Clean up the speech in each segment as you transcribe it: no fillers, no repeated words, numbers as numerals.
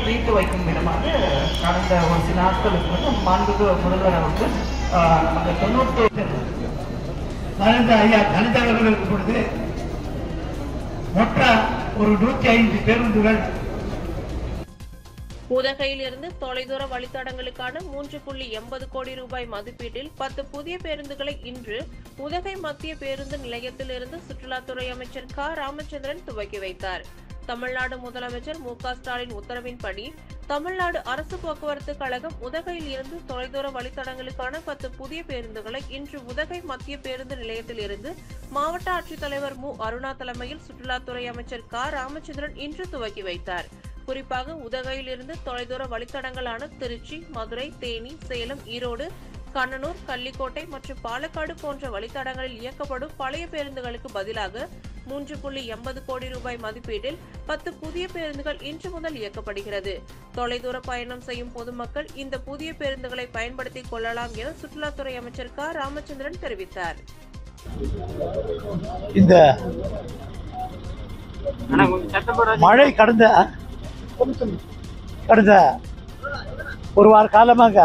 தீர்த்து வைக்கும் விதமாக கடந்த ஒரு சில நாட்களுக்கு வந்து மாண்புமிகு முதல்வர் அவர்கள் நமக்கு 90 ஐயா தனித்தவர்கள் இருக்கும் பொழுது மொத்த ஒரு 105 பேருந்துகள் உதகையில் இருந்து தொலைதூர வழித்தடங்களுக்கான 3.80 கோடி ரூபாய் மதிப்பீட்டில் 10 புதிய பேருந்துகளை இன்று உதகை மத்திய பேருந்து நிலையத்தில் இருந்து சுற்றுலாத்துறை அமைச்சர் க ராமச்சந்திரன் துவக்கி வைத்தார். தமிழ்நாடு முதலமைச்சர் மு.க.ஸ்டாலின் உத்தரவின்படி தமிழ்நாடு அரசு போக்குவரத்து கழகம் உதகையில் இருந்து தொலைதூர வழித்தடங்களுக்கான 10 புதிய பேருந்துகளை இன்று உதகை மத்திய பேருந்து நிலையத்தில் இருந்து மாவட்ட ஆட்சித்தலைவர் மு. அருணா தலைமையில் சுற்றுலாத்துறை அமைச்சர் க ராமச்சந்திரன் இன்று துவக்கி வைத்தார். குறிப்பாக உதகையில் இருந்து தொலைதூர வழித்தடங்களான திருச்சி, மதுரை, தேனி, சேலம், ஈரோடு, கண்ணனூர், கள்ளிக்கோட்டை மற்றும் பாலக்காடு போன்ற வழித்தடங்களில் இயக்கப்படும் பழைய பேருந்துகளுக்கு பதிலாக 3.80 கோடி ரூபாய் மதிப்பீட்டில் 10 புதிய பேருந்துகள் இன்று முதல் இயக்கப்படுகிறது. தொலைதூர பயணம் செய்யும் பொதுமக்கள் இந்த புதிய பேருந்துகளை பயன்படுத்திக் கொள்ளலாம் என சுற்றுலாத்துறை அமைச்சர் க ராமச்சந்திரன் தெரிவித்தார். இந்த மழை கடந்த ஒரு வார காலமாக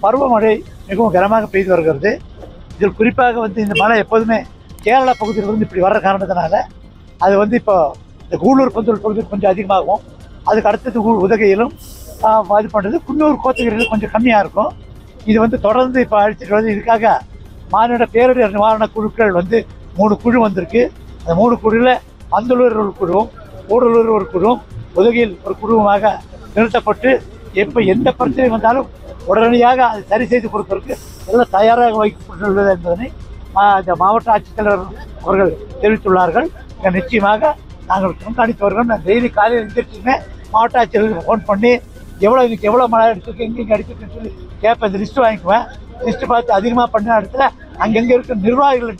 பருவமழை மிகவும் கனமாக பெய்து வருகிறது. இதில் குறிப்பாக இந்த மழை எப்போதுமே கேரளா பகுதியிலிருந்து இப்படி வர்ற காரணத்தினால அது இப்போ இந்த கூடலூர் பந்தூர் பகுதியில் கொஞ்சம் அதிகமாகும். அதுக்கு அடுத்தது உதகையிலும் இது பண்ணுறது குன்னூர் கோத்தகிரியில் கொஞ்சம் கம்மியாக இருக்கும். இது தொடர்ந்து இப்போ அழிச்சிட்டு வருது. இதுக்காக மாநில பேரிடர் நிவாரண குழுக்கள் 3 குழு வந்திருக்கு. அந்த 3 குழுவில் பந்தலூர் ஒரு குழுவும், கூடலூர் ஒரு குழுவும், உதகையில் ஒரு குழுவுமாக நிறுத்தப்பட்டு எப்போ எந்த பிரச்சனை வந்தாலும் உடனடியாக அதை சரி செய்து கொடுப்பதற்கு எல்லாம் தயாராக வைக்கப்பட்டுள்ளது என்பதனை இந்த மாவட்ட ஆட்சித்தலைவர் அவர்கள் தெரிவித்துள்ளார்கள். நிச்சயமாக நாங்கள் கண்காணித்து வருகிறோம். நான் டெய்லி காலையில் எழுந்திரிச்சுமே மாவட்ட ஆட்சியர்களுக்கு ஃபோன் பண்ணி எவ்வளோ மழை அடிச்சிருக்கு, எங்கெங்கே அடிச்சிருக்குன்னு சொல்லி கேட்பேன். இந்த லிஸ்ட்டு வாங்கிக்குவேன். லிஸ்ட்டு பார்த்து அதிகமாக பண்ண இடத்துல அங்கங்கே இருக்கிற நிர்வாகிகள்,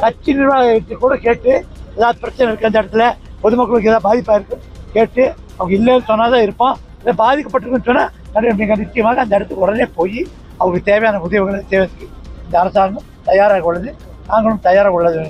கட்சி நிர்வாகிகள் கூட கேட்டு ஏதாவது பிரச்சனை இருக்குது அந்த இடத்துல, பொதுமக்களுக்கு ஏதாவது பாதிப்பாக இருக்குது கேட்டு அவங்க இல்லைன்னு சொன்னால் தான் இருப்போம். இல்லை பாதிக்கப்பட்டிருக்குன்னு சொன்னால் மிக நிச்சயமாக அந்த இடத்துக்கு உடனே போய் அவங்களுக்கு தேவையான உதவிகளை செய்வதற்கு இந்த அரசாங்கம் தயாராக உள்ளது. நாங்களும் தயாராக உள்ளது.